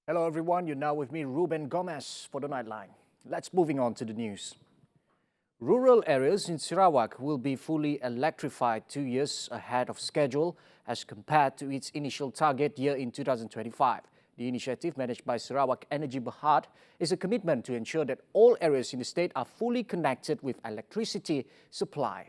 Hello everyone, you're now with me, Ruben Gomez, for the Nightline. Let's moving on to the news. Rural areas in Sarawak will be fully electrified 2 years ahead of schedule as compared to its initial target year in 2025. The initiative, managed by Sarawak Energy Berhad, is a commitment to ensure that all areas in the state are fully connected with electricity supply.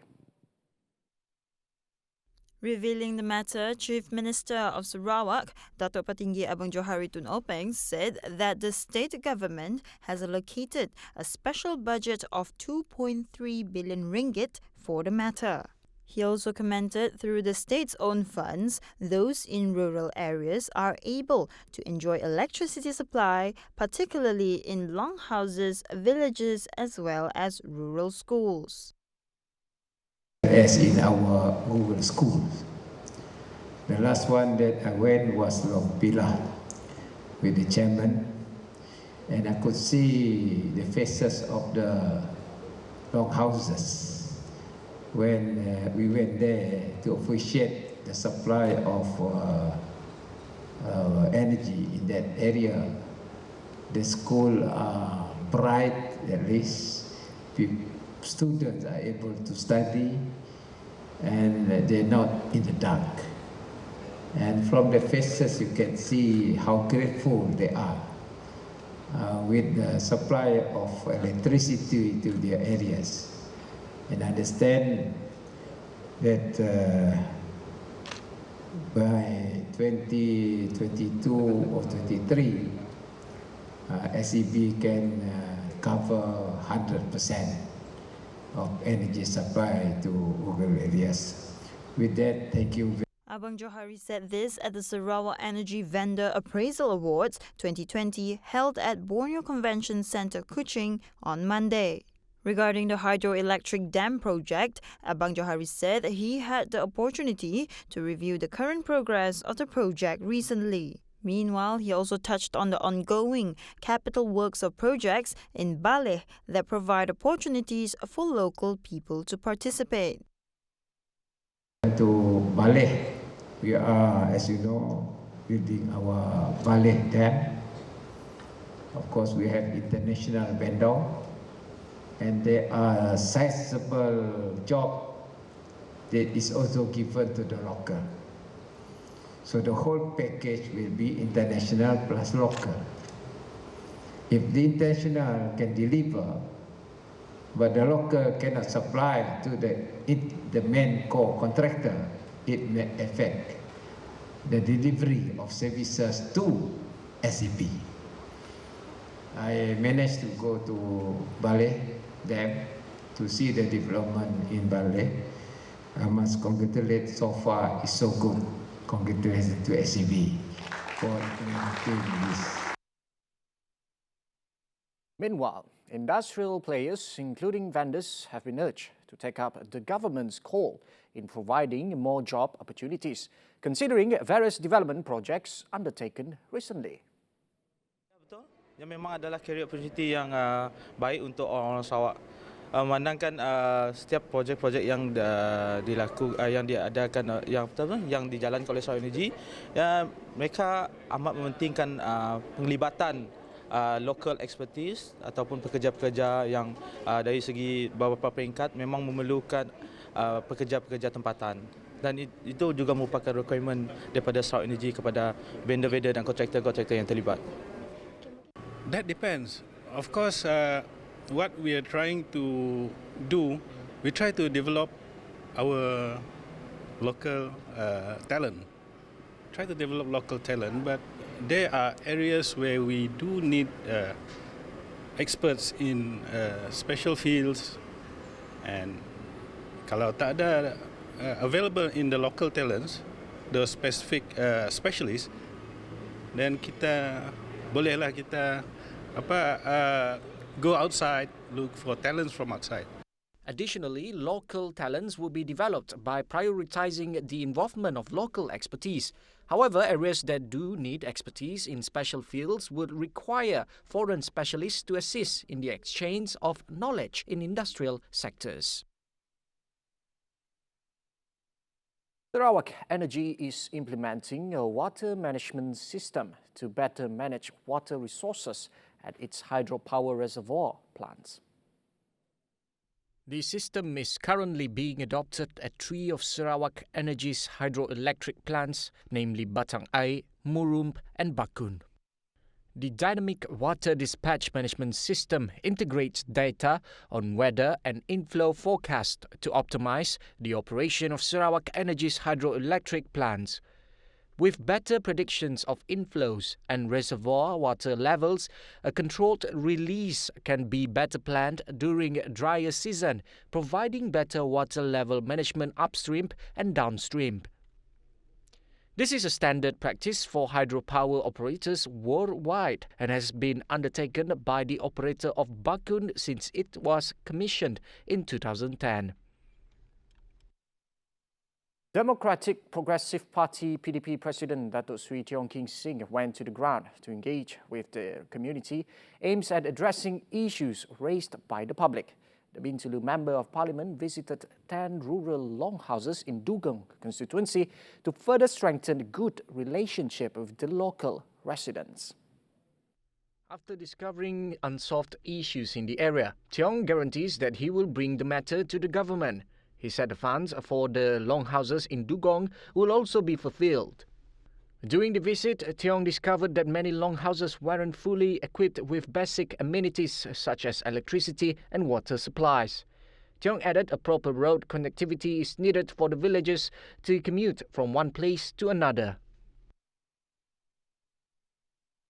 Revealing the matter, Chief Minister of Sarawak, Datuk Patinggi Abang Johari Tun Openg, said that the state government has allocated a special budget of 2.3 billion ringgit for the matter. He also commented through the state's own funds, those in rural areas are able to enjoy electricity supply, particularly in longhouses, villages as well as rural schools. As in our rural schools. The last one that I went was Long Pila with the chairman, and I could see the faces of the longhouses when we went there to appreciate the supply of energy in that area. The school are bright, at least students are able to study and they're not in the dark. And from the faces you can see how grateful they are with the supply of electricity to their areas. And understand that by 2022 or 23, SEB can cover 100% of energy supply to rural areas. With that, thank you. Abang Johari said this at the Sarawak Energy Vendor Appraisal Awards 2020 held at Borneo Convention Centre, Kuching on Monday. Regarding the hydroelectric dam project, Abang Johari said he had the opportunity to review the current progress of the project recently. Meanwhile, he also touched on the ongoing capital works of projects in Baleh that provide opportunities for local people to participate. To Baleh, we are, as you know, building our Baleh Dam. Of course, we have international vendor, and there are a sizable job that is also given to the local. So the whole package will be international plus local. If the international can deliver, but the local cannot supply to the main core contractor, it may affect the delivery of services to SEB. I managed to go to Baleh Dam to see the development in Baleh. I must congratulate, so far it's so good. Congratulations to SEB for implementing this. Meanwhile, industrial players, including vendors, have been urged to take up the government's call in providing more job opportunities, considering various development projects undertaken recently. Betul, yang memang adalah career opportunity yang baik untuk orang-orang Sarawak. Memandangkan setiap projek-projek yang yang diadakan yang dijalankan oleh Sarawak Energy, mereka amat mementingkan penglibatan local expertise ataupun pekerja-pekerja yang dari segi beberapa peringkat memang memerlukan pekerja-pekerja tempatan. Dan itu juga merupakan requirement daripada Sarawak Energy kepada vendor-vendor dan kontraktor-kontraktor yang terlibat. That depends. Of course, what we are trying to do, we try to develop our local talent. Try to develop local talent, but there are areas where we do need experts in special fields, and kalau tak ada available in the local talents, the specific specialists, then kita bolehlah kita go outside, look for talents from outside. Additionally, local talents will be developed by prioritizing the involvement of local expertise. However, areas that do need expertise in special fields would require foreign specialists to assist in the exchange of knowledge in industrial sectors. Sarawak Energy is implementing a water management system to better manage water resources at its hydropower reservoir plants. The system is currently being adopted at 3 of Sarawak Energy's hydroelectric plants, namely Batang Air, Murump and Bakun. The dynamic water dispatch management system integrates data on weather and inflow forecast to optimize the operation of Sarawak Energy's hydroelectric plants. With better predictions of inflows and reservoir water levels, a controlled release can be better planned during drier season, providing better water level management upstream and downstream. This is a standard practice for hydropower operators worldwide and has been undertaken by the operator of Bakun since it was commissioned in 2010. Democratic Progressive Party PDP President Datuk Sri Tiong King Sing went to the ground to engage with the community, aims at addressing issues raised by the public. The Bintulu Member of Parliament visited 10 rural longhouses in Dugong constituency to further strengthen the good relationship with the local residents. After discovering unsolved issues in the area, Tiong guarantees that he will bring the matter to the government. He said the funds for the longhouses in Dugong will also be fulfilled. During the visit, Tiong discovered that many longhouses weren't fully equipped with basic amenities such as electricity and water supplies. Tiong added a proper road connectivity is needed for the villagers to commute from one place to another.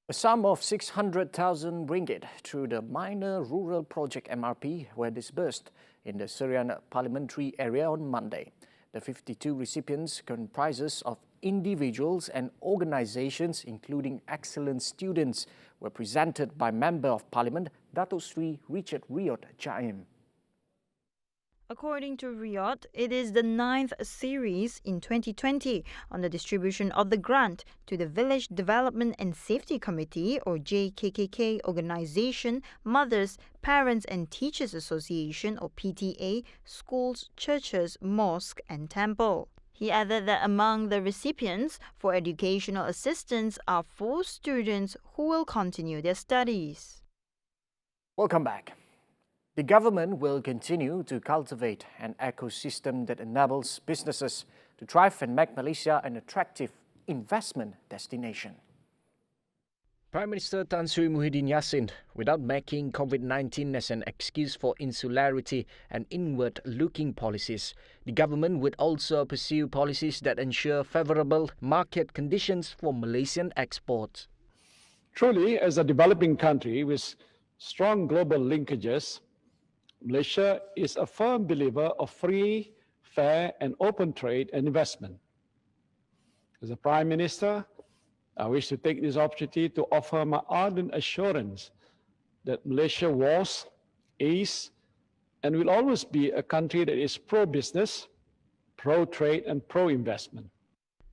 A sum of 600,000 ringgit through the Minor Rural Project MRP were disbursed in the Serian Parliamentary area on Monday. The 52 recipients comprises of individuals and organizations, including excellent students, were presented by Member of Parliament Datuk Sri Richard Riot Jaim. According to Riot, it is the 9th series in 2020 on the distribution of the grant to the Village Development and Safety Committee or JKKK organization, Mothers, Parents and Teachers Association or PTA, schools, churches, mosque and temple. He added that among the recipients for educational assistance are 4 students who will continue their studies. Welcome back. The government will continue to cultivate an ecosystem that enables businesses to thrive and make Malaysia an attractive investment destination. Prime Minister Tan Sri Muhyiddin Yassin, without making COVID-19 as an excuse for insularity and inward-looking policies, the government would also pursue policies that ensure favourable market conditions for Malaysian exports. Truly, as a developing country with strong global linkages, Malaysia is a firm believer of free, fair and open trade and investment. As a Prime Minister, I wish to take this opportunity to offer my ardent assurance that Malaysia was, is and will always be a country that is pro-business, pro-trade and pro-investment.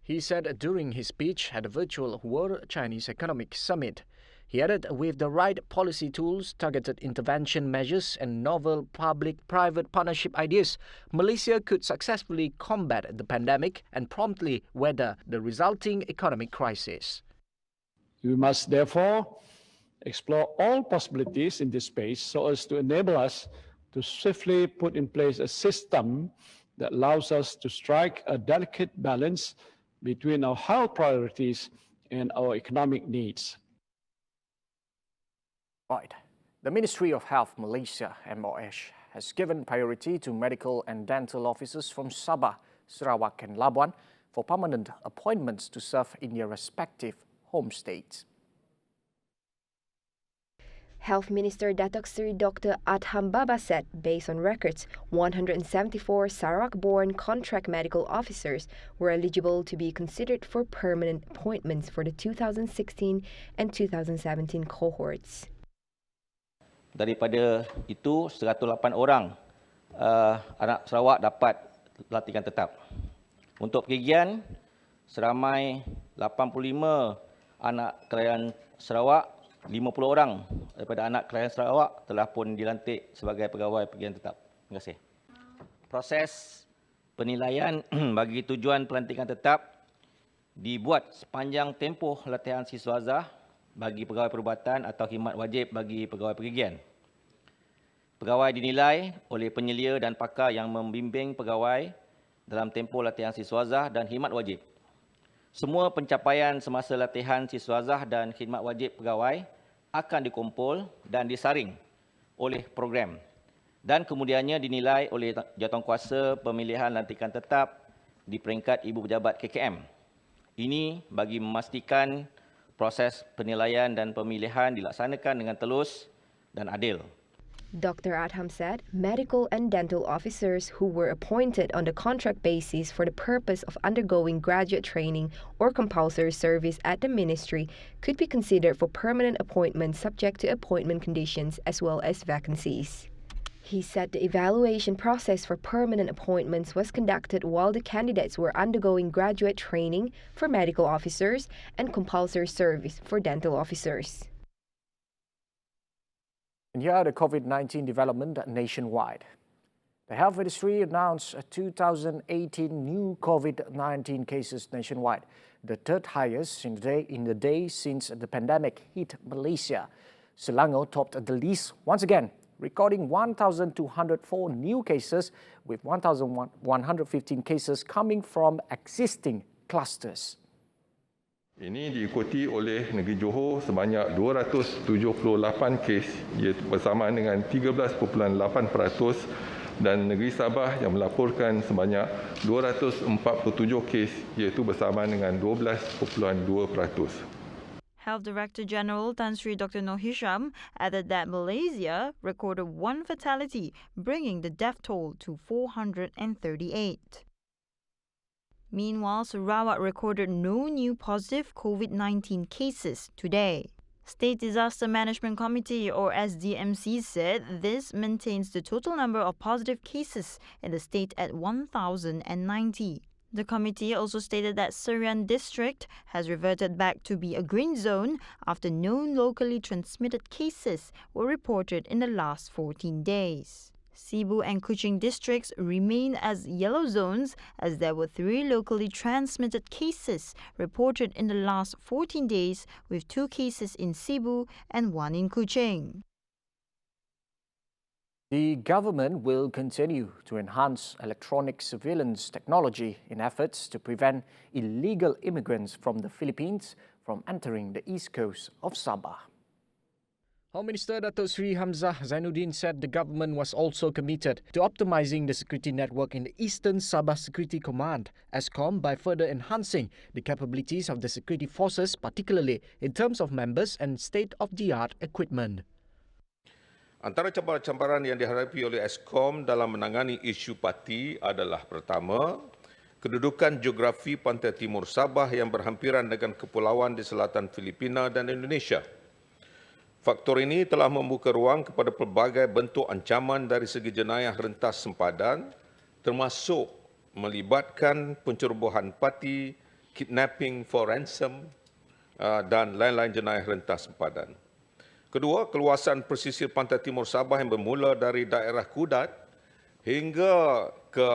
He said during his speech at the virtual World Chinese Economic Summit. He added, with the right policy tools, targeted intervention measures and novel public-private partnership ideas, Malaysia could successfully combat the pandemic and promptly weather the resulting economic crisis. We must therefore explore all possibilities in this space so as to enable us to swiftly put in place a system that allows us to strike a delicate balance between our health priorities and our economic needs. Right. The Ministry of Health Malaysia, MOH, has given priority to medical and dental officers from Sabah, Sarawak and Labuan for permanent appointments to serve in their respective home states. Health Minister Datuk Seri Dr. Adham Baba said, based on records, 174 Sarawak-born contract medical officers were eligible to be considered for permanent appointments for the 2016 and 2017 cohorts. Daripada itu, 108 orang anak Sarawak dapat latihan tetap. Untuk pergigian, seramai 85 anak kelahiran Sarawak, 50 orang daripada anak kelahiran Sarawak telah pun dilantik sebagai pegawai pergigian tetap. Terima kasih. Proses penilaian bagi tujuan pelantikan tetap dibuat sepanjang tempoh latihan siswazah bagi pegawai perubatan atau khidmat wajib bagi pegawai pergigian. Pegawai dinilai oleh penyelia dan pakar yang membimbing pegawai dalam tempoh latihan siswazah dan khidmat wajib. Semua pencapaian semasa latihan siswazah dan khidmat wajib pegawai akan dikumpul dan disaring oleh program dan kemudiannya dinilai oleh jawatankuasa pemilihan lantikan tetap di peringkat Ibu Pejabat KKM. Ini bagi memastikan proses penilaian dan pemilihan dilaksanakan dengan telus dan adil. Dr. Adham said medical and dental officers who were appointed on the contract basis for the purpose of undergoing graduate training or compulsory service at the ministry could be considered for permanent appointment subject to appointment conditions as well as vacancies. He said the evaluation process for permanent appointments was conducted while the candidates were undergoing graduate training for medical officers and compulsory service for dental officers. And here are the COVID-19 development nationwide. The Health Ministry announced 2,018 new COVID-19 cases nationwide, the third highest in the day since the pandemic hit Malaysia. Selangor topped the list once again, recording 1,204 new cases, with 1,115 cases coming from existing clusters. Ini diikuti oleh negeri Johor sebanyak 278 kes, iaitu bersamaan dengan 13.8%, dan negeri Sabah yang melaporkan sebanyak 247 kes, iaitu bersamaan dengan 12.2%. Health Director General Tan Sri Dr. Noor Hisham added that Malaysia recorded one fatality, bringing the death toll to 438. Meanwhile, Sarawak recorded no new positive COVID-19 cases today. State Disaster Management Committee, or SDMC, said this maintains the total number of positive cases in the state at 1,090. The committee also stated that Serian district has reverted back to be a green zone after no locally transmitted cases were reported in the last 14 days. Cebu and Kuching districts remain as yellow zones as there were 3 locally transmitted cases reported in the last 14 days, with 2 cases in Cebu and 1 in Kuching. The government will continue to enhance electronic surveillance technology in efforts to prevent illegal immigrants from the Philippines from entering the east coast of Sabah. Home Minister Datuk Sri Hamzah Zainuddin said the government was also committed to optimizing the security network in the Eastern Sabah Security Command, ESCOM, by further enhancing the capabilities of the security forces, particularly in terms of members and state-of-the-art equipment. Antara cabaran-cabaran yang dihadapi oleh ESCOM dalam menangani isu parti adalah pertama, kedudukan geografi pantai timur Sabah yang berhampiran dengan kepulauan di selatan Filipina dan Indonesia. Faktor ini telah membuka ruang kepada pelbagai bentuk ancaman dari segi jenayah rentas sempadan, termasuk melibatkan pencerobohan parti, kidnapping for ransom dan lain-lain jenayah rentas sempadan. Kedua, keluasan pesisir pantai timur Sabah yang bermula dari daerah Kudat hingga ke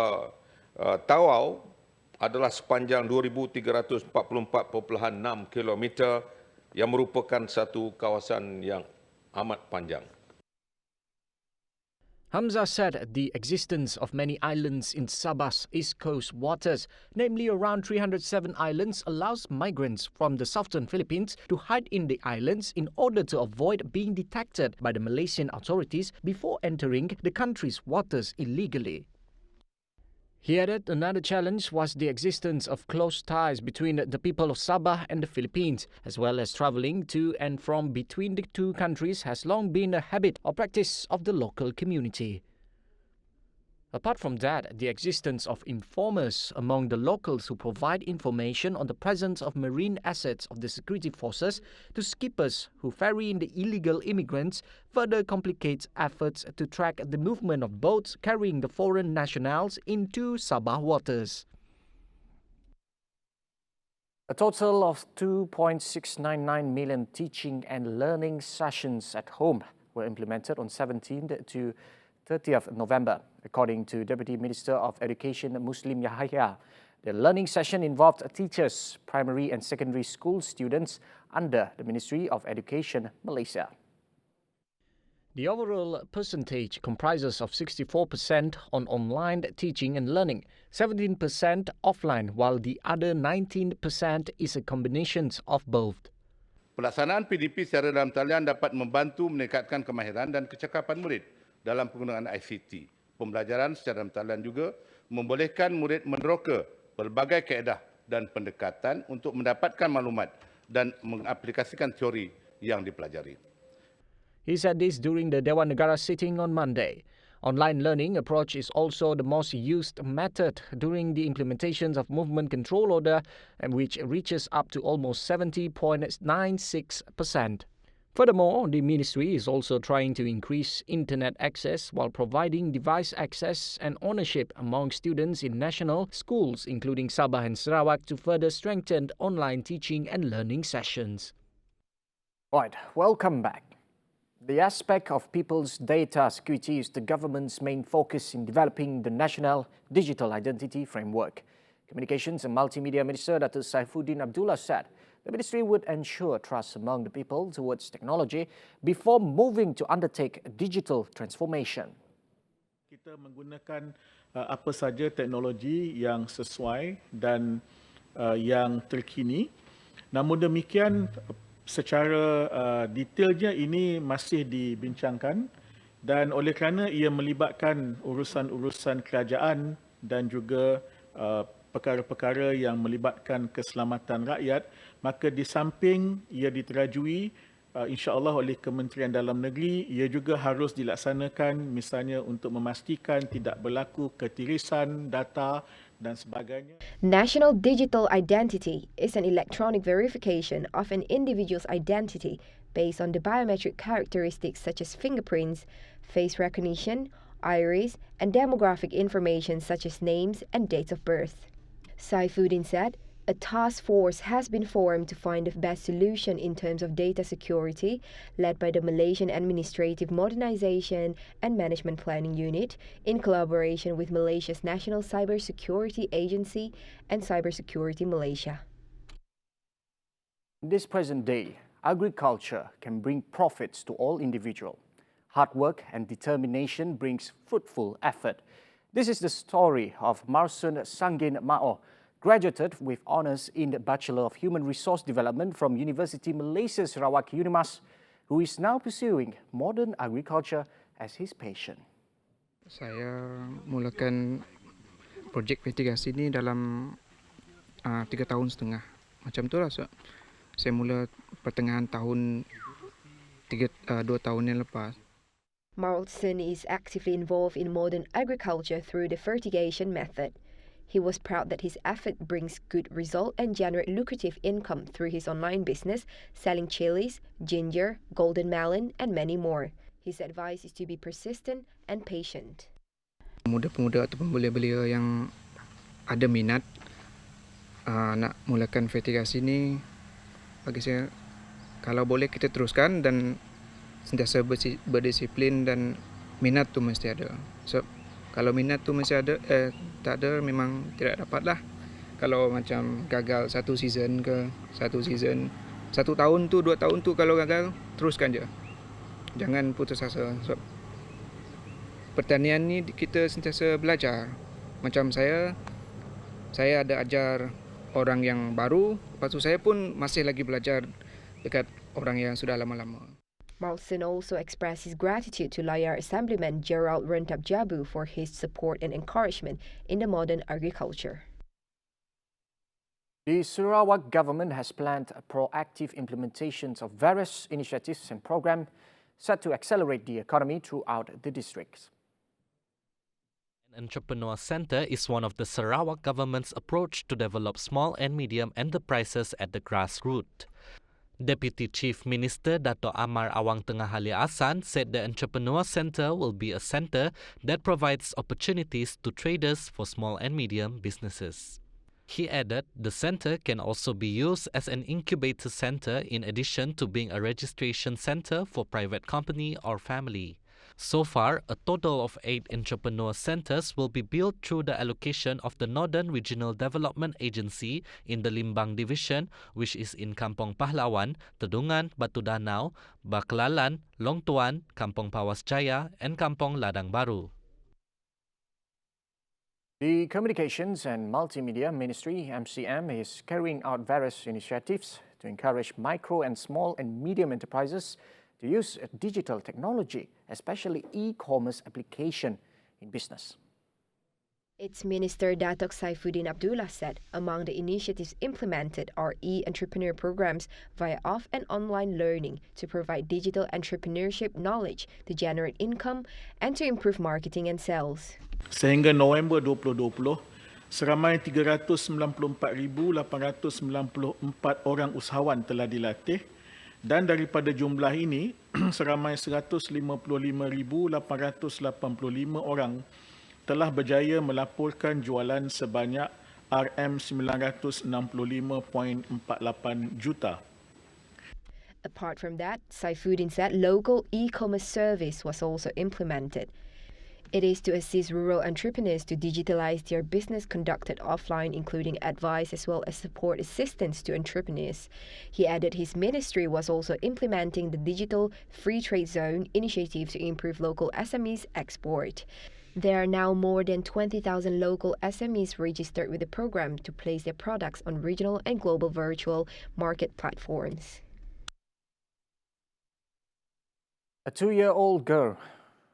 Tawau adalah sepanjang 2,344.6 km yang merupakan satu kawasan yang amat panjang. Hamzah said the existence of many islands in Sabah's east coast waters, namely around 307 islands, allows migrants from the southern Philippines to hide in the islands in order to avoid being detected by the Malaysian authorities before entering the country's waters illegally. He added another challenge was the existence of close ties between the people of Sabah and the Philippines, as well as travelling to and from between the two countries has long been a habit or practice of the local community. Apart from that, the existence of informers among the locals who provide information on the presence of marine assets of the security forces to skippers who ferry in the illegal immigrants further complicates efforts to track the movement of boats carrying the foreign nationals into Sabah waters. A total of 2.699 million teaching and learning sessions at home were implemented on 17th to 30th November. According to Deputy Minister of Education Muslim Yahya, the learning session involved teachers, primary and secondary school students under the Ministry of Education Malaysia. The overall percentage comprises of 64% on online teaching and learning, 17% offline, while the other 19% is a combination of both. Pelaksanaan PDP secara dalam talian dapat membantu meningkatkan kemahiran dan kecakapan murid dalam penggunaan ICT. Pembelajaran secara dalam talian juga membolehkan murid meneroka berbagai kaedah dan pendekatan untuk mendapatkan maklumat dan mengaplikasikan teori yang dipelajari. He said this during the Dewan Negara sitting on Monday. Online learning approach is also the most used method during the implementations of Movement Control Order, and which reaches up to almost 70.96%. Furthermore, the ministry is also trying to increase internet access while providing device access and ownership among students in national schools, including Sabah and Sarawak, to further strengthen online teaching and learning sessions. Right, welcome back. The aspect of people's data security is the government's main focus in developing the National Digital Identity Framework. Communications and Multimedia Minister Dr. Saifuddin Abdullah said the ministry would ensure trust among the people towards technology before moving to undertake digital transformation. Kita menggunakan apa saja teknologi yang sesuai dan yang terkini. Namun demikian, secara detailnya ini masih dibincangkan dan oleh kerana ia melibatkan urusan-urusan kerajaan dan juga perkara-perkara yang melibatkan keselamatan rakyat, maka di samping ia diterajui insya-Allah oleh Kementerian Dalam Negeri, ia juga harus dilaksanakan misalnya untuk memastikan tidak berlaku ketirisan data dan sebagainya. National Digital Identity is an electronic verification of an individual's identity based on the biometric characteristics such as fingerprints, face recognition, iris, and demographic information such as names and dates of birth. Saifuddin said a task force has been formed to find the best solution in terms of data security, led by the Malaysian Administrative Modernisation and Management Planning Unit in collaboration with Malaysia's National Cybersecurity Agency and Cybersecurity Malaysia. In this present day, agriculture can bring profits to all individuals. Hard work and determination brings fruitful effort. This is the story of Marsun Sanggin Ma'o, graduated with honours in the Bachelor of Human Resource Development from University Malaysia Sarawak Unimas, who is now pursuing modern agriculture as his passion. Saya mulakan projek mitigasi ini dalam 3 tahun setengah. Macam tu lah. Saya mula pertengahan tahun 2 tahun yang lepas. Marlson is actively involved in modern agriculture through the fertigation method. He was proud that his effort brings good result and generate lucrative income through his online business, selling chilies, ginger, golden melon, and many more. His advice is to be persistent and patient. Pemuda-pemuda ataupun belia-belia yang ada minat nak mulakan fertigasi ni, bagi saya, kalau boleh kita teruskan dan sentiasa berdisiplin dan minat tu mesti ada. So, kalau minat tu masih ada, tak ada, memang tidak dapat lah. Kalau macam gagal 1 season ke, 1 tahun tu, 2 tahun tu kalau gagal, teruskan je. Jangan putus asa. So, pertanian ni kita sentiasa belajar. Macam saya ada ajar orang yang baru, lepas tu saya pun masih lagi belajar dekat orang yang sudah lama-lama. Marlson also expressed his gratitude to Layar Assemblyman Gerald Rentap Jabu for his support and encouragement in the modern agriculture. The Sarawak government has planned proactive implementations of various initiatives and programs set to accelerate the economy throughout the districts. An entrepreneur centre is one of the Sarawak government's approach to develop small and medium enterprises at the grassroots. Deputy Chief Minister Dato' Amar Awang Tengah Ali Ahsan said the Entrepreneur Centre will be a centre that provides opportunities to traders for small and medium businesses. He added the centre can also be used as an incubator centre in addition to being a registration centre for private company or family. So far, a total of 8 entrepreneur centers will be built through the allocation of the Northern Regional Development Agency in the Limbang Division, which is in Kampong Pahlawan, Tedungan, Batu Danau, Baklalan, Long Tuan, Kampong Pawas Jaya, and Kampong Ladang Baru. The Communications and Multimedia Ministry, MCM, is carrying out various initiatives to encourage micro and small and medium enterprises to use digital technology, especially e-commerce application in business. Its Minister Datuk Saifuddin Abdullah said among the initiatives implemented are e-entrepreneur programs via off and online learning to provide digital entrepreneurship knowledge to generate income and to improve marketing and sales. Sehingga November 2020, seramai 394,894 orang usahawan telah dilatih dan daripada jumlah ini, seramai 155,885 orang telah berjaya melaporkan jualan sebanyak RM965.48 juta. Apart from that, Saifuddin said local e-commerce service was also implemented. It is to assist rural entrepreneurs to digitalize their business conducted offline, including advice as well as support assistance to entrepreneurs. He added his ministry was also implementing the Digital Free Trade Zone initiative to improve local SMEs export. There are now more than 20,000 local SMEs registered with the program to place their products on regional and global virtual market platforms. A 2-year-old girl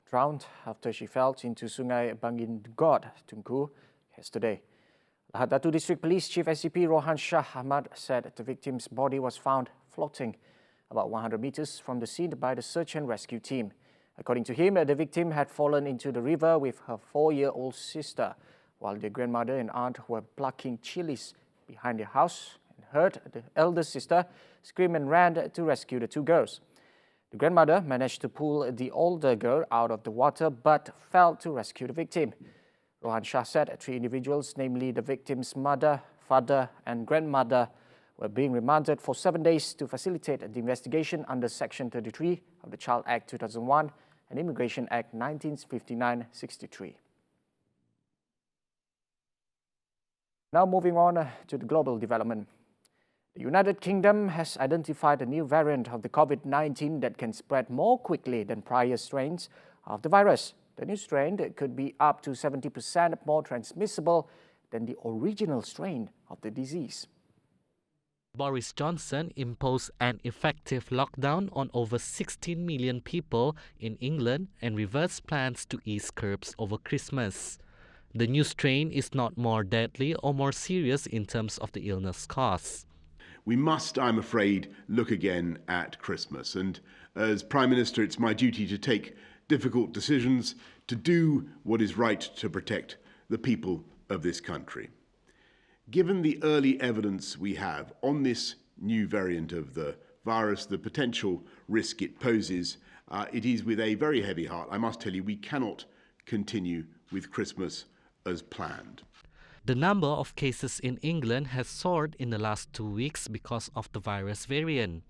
drowned after she fell into Sungai Bangin God, Tunku, yesterday. Lahad Datu District Police Chief SCP Rohan Shah Ahmad said the victim's body was found floating about 100 meters from the scene by the search and rescue team. According to him, the victim had fallen into the river with her 4-year-old sister, while their grandmother and aunt were plucking chilies behind their house and heard the elder sister scream and ran to rescue the two girls. The grandmother managed to pull the older girl out of the water but failed to rescue the victim. Rohan Shah said 3 individuals, namely the victim's mother, father and grandmother, were being remanded for 7 days to facilitate the investigation under Section 33 of the Child Act 2001 and Immigration Act 1959-63. Now moving on to the global development. The United Kingdom has identified a new variant of the COVID-19 that can spread more quickly than prior strains of the virus. The new strain could be up to 70% more transmissible than the original strain of the disease. Boris Johnson imposed an effective lockdown on over 16 million people in England and reversed plans to ease curbs over Christmas. The new strain is not more deadly or more serious in terms of the illness cause. We must, I'm afraid, look again at Christmas. And as Prime Minister, it's my duty to take difficult decisions, to do what is right to protect the people of this country. Given the early evidence we have on this new variant of the virus, the potential risk it poses, it is with a very heavy heart, I must tell you, we cannot continue with Christmas as planned. The number of cases in England has soared in the last 2 weeks because of the virus variant.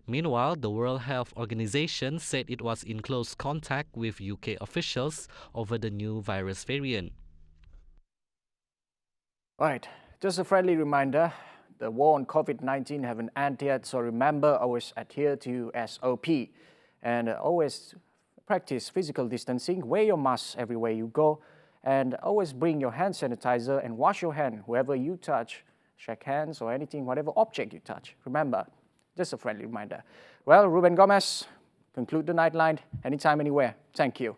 Meanwhile, the World Health Organization said it was in close contact with UK officials over the new virus variant. Right, just a friendly reminder, the war on COVID-19 haven't ended yet, so remember, always adhere to SOP and always practice physical distancing, wear your mask everywhere you go, and always bring your hand sanitizer and wash your hand whoever you touch, shake hands or anything, whatever object you touch. Remember, just a friendly reminder. Well, Ruben Gomez, conclude the Nightline anytime, anywhere. Thank you.